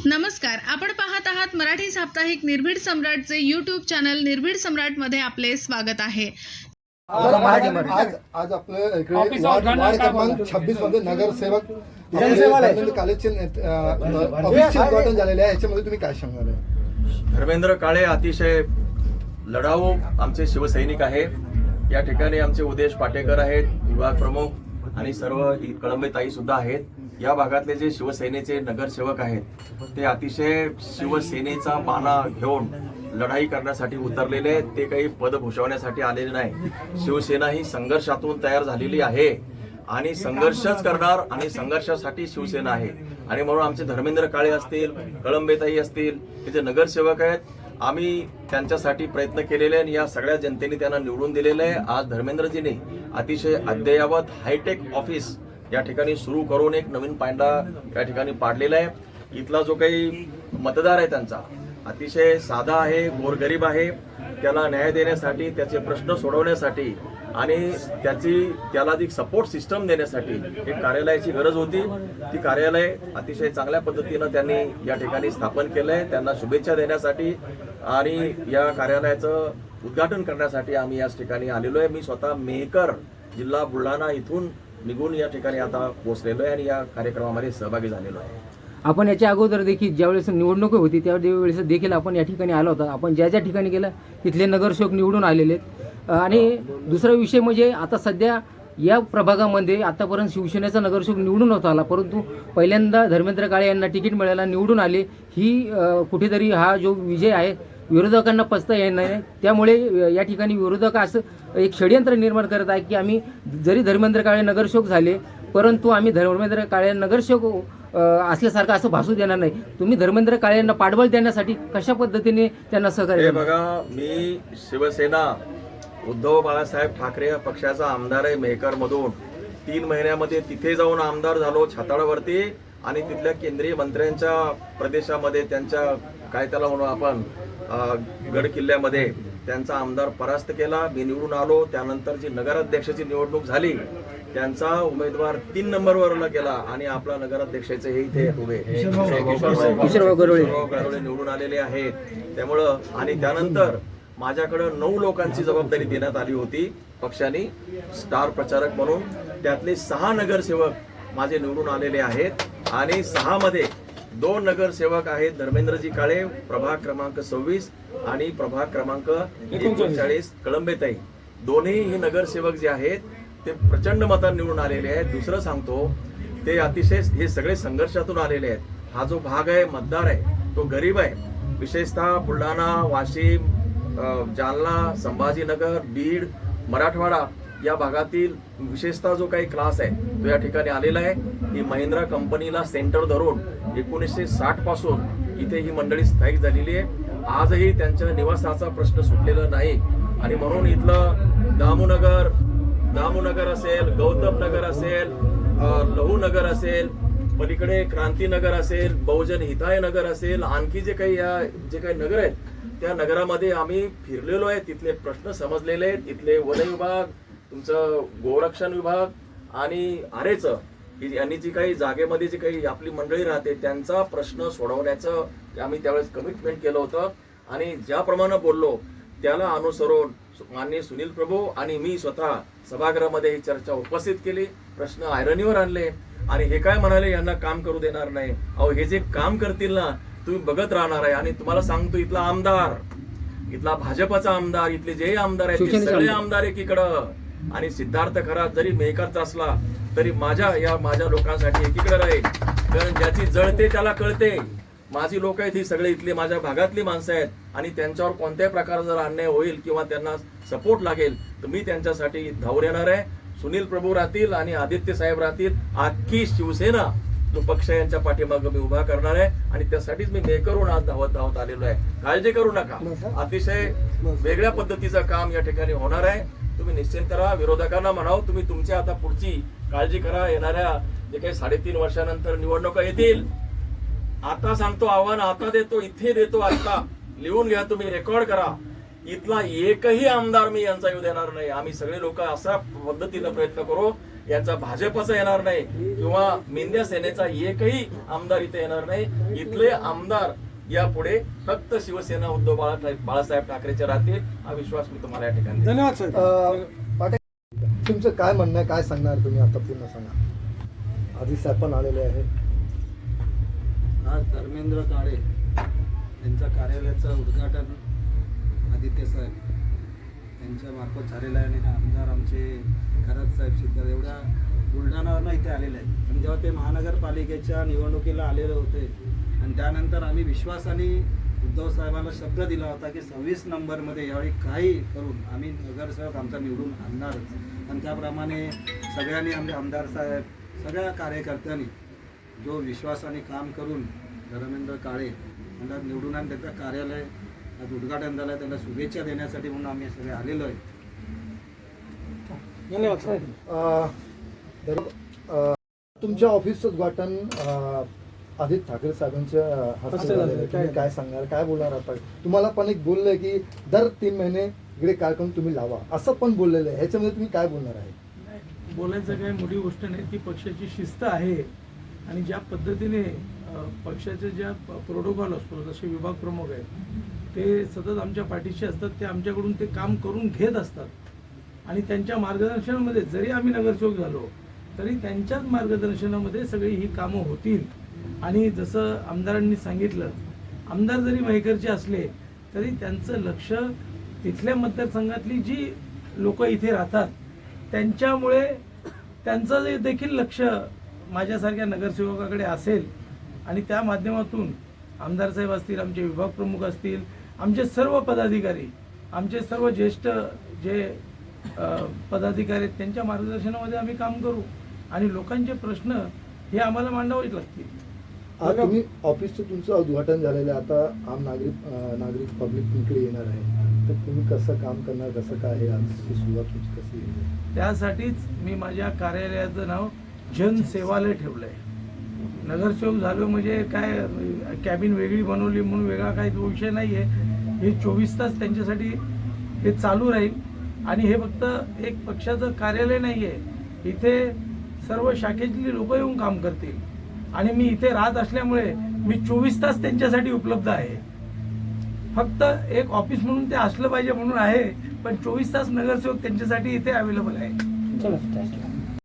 नमस्कार, आपण पाहत आहात मराठी साप्ताहिक निर्भीड सम्राटचे यूट्यूब चॅनल निर्भीड सम्राट मध्ये आपले स्वागत आहे। आज आपल्या इकडे वार्ड क्रमांक 26 मध्ये नगरसेवक धर्मेंद्र काळेचे ऑफिसचे उद्घाटन झालेले आहे, याच्यामध्ये तुम्ही काय सांगणार आहे? धर्मेंद्र काळे अतिशय लढाऊ आमचे शिवसैनिक आहे। या ठिकाणी आमचे उदेश पाटेकर आहेत, विभाग प्रमुख आणि सर्व कळंबे ताई सुद्धा आहेत। या भागातले जे शिवसेनेचे नगरसेवक आहेत ते अतिशय शिवसेनेचा बाणा घेऊन लढाई करण्यासाठी उतरलेले आहेत। ते काही पद भूषवण्यासाठी आलेले नाही। शिवसेना ही संघर्षातून तयार झालेली आहे आणि संघर्षच करणार आणि संघर्षासाठी शिवसेना आहे। आणि म्हणून आमचे धर्मेंद्र काळे असतील, कळंबेताई असतील, हे जे नगरसेवक आहेत, आम्ही त्यांच्यासाठी प्रयत्न केलेले आणि या सगळ्या जनतेने त्यांना निवडून दिलेले आहे। आज धर्मेंद्रजीने अतिशय अद्ययावत हायटेक ऑफिस या ठिकाणी सुरू करून एक नवीन पायंडा या ठिकाणी पाडलेला आहे। इथला जो काही मतदार आहे त्यांचा अतिशय साधा आहे, गोरगरीब आहे। त्याला न्याय देण्यासाठी, त्याचे प्रश्न सोडवण्यासाठी आणि त्याला जी सपोर्ट सिस्टम देण्यासाठी एक कार्यालयाची गरज होती। ती कार्यालय अतिशय चांगल्या पद्धतीनं त्यांनी या ठिकाणी स्थापन केलंय। त्यांना शुभेच्छा देण्यासाठी आणि या कार्यालयाचं उद्घाटन करण्यासाठी आम्ही याच ठिकाणी आलेलो आहे। मी स्वतः मेहकर, जिल्हा बुलढाणा इथून निघून या ठिकाणी आता पोहोचलेलो आहे आणि या कार्यक्रमामध्ये सहभागी झालेलो आहे। आपण याच्या अगोदर देखील ज्यावेळेस निवडणूक होती त्यावेळेस देखील आपण या ठिकाणी आलो होता। आपण ज्या ठिकाणी गेला तिथले नगरसेवक निवडून आलेले आहेत। आणि दुसरा विषय म्हणजे आता सध्या या प्रभागामध्ये आतापर्यंत शिवसेनेचा नगरसेवक निवडून नव्हता आला, परंतु पहिल्यांदा धर्मेंद्र काळे यांना तिकीट मिळायला निवडून आले। ही कुठेतरी हा जो विजय आहे विरोधकांना पचता येणार नाही। त्यामुळे या ठिकाणी विरोधक असं एक षडयंत्र निर्माण करत आहे की आम्ही जरी धर्मेंद्र काळे नगरसेवक झाले परंतु आम्ही धर्मेंद्र काळे नगरसेवक असल्यासारखं असं भासू देणार नाही। तुम्ही धर्मेंद्र काळे यांना पाठबळ देण्यासाठी कशा पद्धतीने त्यांना सहकार्य? बघा, मी शिवसेना उद्धव बाळासाहेब ठाकरे या पक्षाचा आमदार आहे मेहकर मधून। 3 महिन्यामध्ये तिथे जाऊन आमदार झालो छाताडावरती आणि तिथल्या केंद्रीय मंत्र्यांच्या प्रदेशामध्ये त्यांच्या काय त्याला म्हणू आपण गड किल्ल्यामध्ये त्यांचा आमदार परास्त केला। मी निवडून आलो। त्यानंतर जी नगराध्यक्षाची निवडणूक झाली त्यांचा उमेदवार 3 नंबरवर गेला आणि आपला नगराध्यक्षाचे हे इथे उभे किशोरराव गरोळे निवडून आलेले आहेत। त्यामुळं आणि त्यानंतर माझ्याकडे 9 लोकांची जबाबदारी देण्यात आली होती पक्षाने स्टार प्रचारक म्हणून। त्यातले 6 नगरसेवक माझे निवडून आलेले आहेत आणि 6 मध्ये 2 नगरसेवक आहेत धर्मेंद्रजी काळे प्रभाग क्रमांक 26 आणि प्रभाग क्रमांक 39 कळंबेताई। दोन्ही हे नगरसेवक जे आहेत ते प्रचंड मतांनी निवडून आलेले आहेत। दुसरं सांगतो, ते अतिशय हे सगळे संघर्षातून आलेले आहेत। हा जो भाग आहे मतदार आहे तो गरीब आहे। विशेषतः बुलढाणा, वाशिम, जालना, संभाजीनगर, बीड, मराठवाडा या भागातील विशेषतः जो काही क्लास आहे तो या ठिकाणी आलेला आहे। ही महिंद्रा कंपनीला सेंटर धरून 1960 पासून इथे ही मंडळी स्थायिक झालेली आहे। आजही त्यांच्या निवासाचा प्रश्न सुटलेला नाही आणि म्हणून इथलं दामूनगर असेल, गौतम नगर असेल, लहू नगर असेल, पलीकडे क्रांतीनगर असेल, बहुजन हिताय नगर असेल, आणखी जे काही नगर आहेत त्या नगरामध्ये आम्ही फिरलेलो आहे। तिथले प्रश्न समजलेले आहेत। तिथले वन विभाग, तुमचं गोरक्षण विभाग आणि आरेचं यांनी जी काही जागेमध्ये जी काही आपली मंडळी राहते त्यांचा प्रश्न सोडवण्याचं आम्ही त्यावेळेस कमिटमेंट केलं होतं आणि ज्याप्रमाणे बोललो त्याला अनुसरून माननीय सुनील प्रभू आणि मी स्वतः सभागृहामध्ये ही चर्चा उपस्थित केली। प्रश्न आयरनीवर आणले आणि हे काय म्हणाले, यांना काम करू देणार नाही। अहो, हे जे काम करतील ना तुम्ही बघत राहणार आहे। आणि तुम्हाला सांगतो, इथला आमदार, इथला भाजपचा आमदार, इथले जे आमदार आहेत ते सगळे आमदार एकीकडं आणि सिद्धार्थ खरा जरी मेहकरचा असला तरी माझ्या लोकांसाठी एकीकडे राहील। कारण ज्याची जळते त्याला कळते। माझी लोक आहेत ही सगळे इथले माझ्या भागातली माणसं आहेत आणि त्यांच्यावर कोणत्याही प्रकारचा जर अन्याय होईल किंवा त्यांना सपोर्ट लागेल तर मी त्यांच्यासाठी धावून येणार आहे। सुनील प्रभू राहतील आणि आदित्य साहेब राहतील, अख्खी शिवसेना जो पक्ष यांच्या पाठीमागे मी उभा करणार आहे आणि त्यासाठीच मी मेहकरून आज धावत आलेलो आहे। काळजी करू नका, अतिशय वेगळ्या पद्धतीचं काम या ठिकाणी होणार आहे। तुम्ही निश्चिंत करा। विरोधकांना म्हणावं तुम्ही तुमच्या आता पुढची काळजी करा। येणाऱ्या जे काही 3.5 वर्षानंतर निवडणुका येतील, आता सांगतो आव्हान आता देतो, इथे देतो, आता लिहून घ्या, तुम्ही रेकॉर्ड करा। इथला एकही आमदार मी यांचा येऊ देणार नाही। आम्ही सगळे लोक अशा पद्धतीने प्रयत्न करू यांचा भाजपचा येणार नाही किंवा मेंढ्या सेनेचा एकही आमदार इथे येणार नाही. इथले आमदार यापुढे फक्त शिवसेना उद्धव बाळासाहेब ठाकरेचे राहतील, हा विश्वास मी तुम्हाला या ठिकाणी देतो. धन्यवाद सर. पाटील, तुमचं काय म्हणणं आहे, काय सांगणार तुम्ही आता पूर्ण सांगा. आधी साहेब पण आलेले आहे. आज धर्मेंद्र काळे यांच्या कार्यालयाचं उद्घाटन आदित्य साहेब यांच्या मार्फत झालेलं आहे आणि आमदार आमचे खरात साहेब सिद्धार्थ एवढ्या बुलढाणावरनं इथे आलेले आहेत. आणि जेव्हा ते महानगरपालिकेच्या निवडणुकीला आलेले होते आणि त्यानंतर आम्ही विश्वासाने उद्धव साहेबांना शब्द दिला होता की 26 नंबरमध्ये यावेळी काही करून आम्ही नगरसेवक आमचा निवडून आणणारच. आणि त्याप्रमाणे सगळ्यांनी आमचे आमदार साहेब सगळ्या कार्यकर्त्यांनी जो विश्वासाने काम करून धर्मेंद्र काळे यांना निवडून आणि त्याचं कार्यालय आज उद्घाटन झालं, त्यांना शुभेच्छा देण्यासाठी म्हणून आम्ही सगळे आलेलो आहे. धन्यवाद साहेब. तुमच्या ऑफिसचं उद्घाटन आदित्य ठाकरे साहेबांच्या हस्ते झालेलं आहे. तुम्ही काय सांगणार, काय बोलणार आता? तुम्हाला पण एक बोललंय की दर 3 महिने इकडे कार्यक्रम तुम्ही लावा, असं पण बोललेलं आहे. ह्याच्यामध्ये तुम्ही काय बोलणार आहे? बोलायचं काही मोठी गोष्ट नाही, ती पक्षाची शिस्त आहे. आणि ज्या पद्धतीने पक्षाचे ज्या प्रोटोकॉल असतो, जसे विभाग प्रमुख आहेत ते सतत आमच्या पाठीशी असतात, ते आमच्याकडून ते काम करून घेत असतात आणि त्यांच्या मार्गदर्शनामध्ये जरी आम्ही नगरसेवक झालो तरी त्यांच्याच मार्गदर्शनामध्ये सगळी ही कामं होतील. आणि जसं आमदारांनी सांगितलं, आमदार जरी महेकरचे असले तरी त्यांचं लक्ष तिथल्या मतदारसंघातली जी लोक इथे राहतात त्यांच्यामुळे त्यांचं जे देखील लक्ष माझ्यासारख्या नगरसेवकाकडे असेल. आणि त्या माध्यमातून आमदार साहेब असतील, आमचे विभाग प्रमुख असतील, आमचे सर्व पदाधिकारी, आमचे सर्व ज्येष्ठ जे पदाधिकारी आहेत त्यांच्या मार्गदर्शनामध्ये आम्ही काम करू आणि लोकांचे प्रश्न हे आम्हाला मांडावेच लागतील. आज तुम्ही ऑफिसचं तुमचं उद्घाटन झालेलं आहे, आता आम नागरिक पब्लिक तुमच्याकडे येणार आहे, तर तुम्ही कसं काम करणार, कसं काय आहे, आजची सुरुवात तुमची कशी आहे? त्यासाठीच मी माझ्या कार्यालयाचं नाव जनसेवालय ठेवलं आहे. नगरसेवक झालो म्हणजे काय कॅबिन वेगळी बनवली म्हणून वेगळा काही तो विषय नाही आहे. हे 24 तास त्यांच्यासाठी हे चालू राहील. आणि हे फक्त एक पक्षाचं कार्यालय नाही आहे, इथे सर्व शाखेतली लोक येऊन काम करतील. आणि मी इथे राहत असल्यामुळे मी 24 तास त्यांच्यासाठी उपलब्ध आहे. फक्त एक ऑफिस म्हणून ते असलं पाहिजे म्हणून आहे, पण 24 तास नगरसेवक त्यांच्यासाठी इथे अवेलेबल आहे.